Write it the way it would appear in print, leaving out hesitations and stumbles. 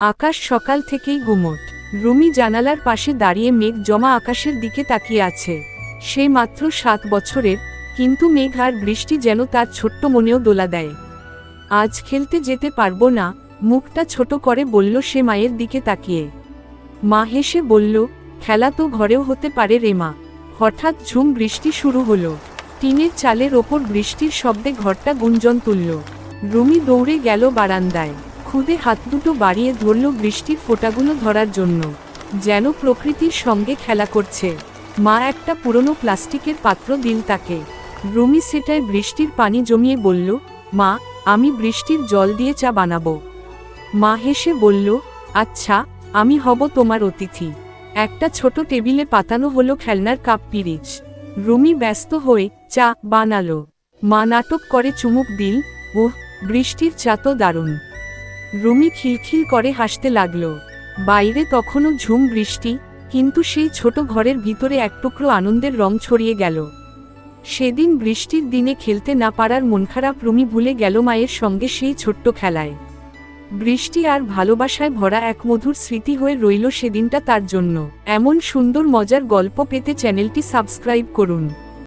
আকাশ সকাল থেকেই গুমোট। রুমি জানালার পাশে দাঁড়িয়ে মেঘ জমা আকাশের দিকে তাকিয়ে আছে। সে মাত্র 7 বছরের, কিন্তু মেঘ আর বৃষ্টি যেন তার ছোট্ট মনেও দোলা দেয়। আজ খেলতে যেতে পারবো না, মুখটা ছোট করে বলল সে মায়ের দিকে তাকিয়ে। মা হেসে বলল, খেলা তো ঘরেও হতে পারে রে মা। হঠাৎ ঝুম বৃষ্টি শুরু হলো। টিনের চালের ওপর বৃষ্টির শব্দে ঘরটা গুঞ্জন তুলল। রুমি দৌড়ে গেল বারান্দায়। খুদে হাত দুটো বাড়িয়ে ধরল বৃষ্টির ফোঁটাগুলো ধরার জন্য, যেন প্রকৃতির সঙ্গে খেলা করছে। মা একটা পুরনো প্লাস্টিকের পাত্র দিল তাকে। রুমি সেটায় বৃষ্টির পানি জমিয়ে বলল, মা, আমি বৃষ্টির জল দিয়ে চা বানাবো। মা হেসে বলল, আচ্ছা, আমি হব তোমার অতিথি। একটা ছোট টেবিলে পাতানো হলো খেলনার কাপ পিরিচ। রুমি ব্যস্ত হয়ে চা বানালো। মা নাটক করে চুমুক দিল, ওহ, বৃষ্টির চা তো দারুণ। রুমি খিলখিল করে হাসতে লাগল। বাইরে তখনও ঝুম বৃষ্টি, কিন্তু সেই ছোট ঘরের ভিতরে এক টুকরো আনন্দের রং ছড়িয়ে গেল। সেদিন বৃষ্টির দিনে খেলতে না পারার মনখারাপ রুমি ভুলে গেল মায়ের সঙ্গে সেই ছোট্ট খেলায়। বৃষ্টি আর ভালোবাসায় ভরা এক মধুর স্মৃতি হয়ে রইল সেদিনটা তার জন্য। এমন সুন্দর মজার গল্প পেতে চ্যানেলটি সাবস্ক্রাইব করুন।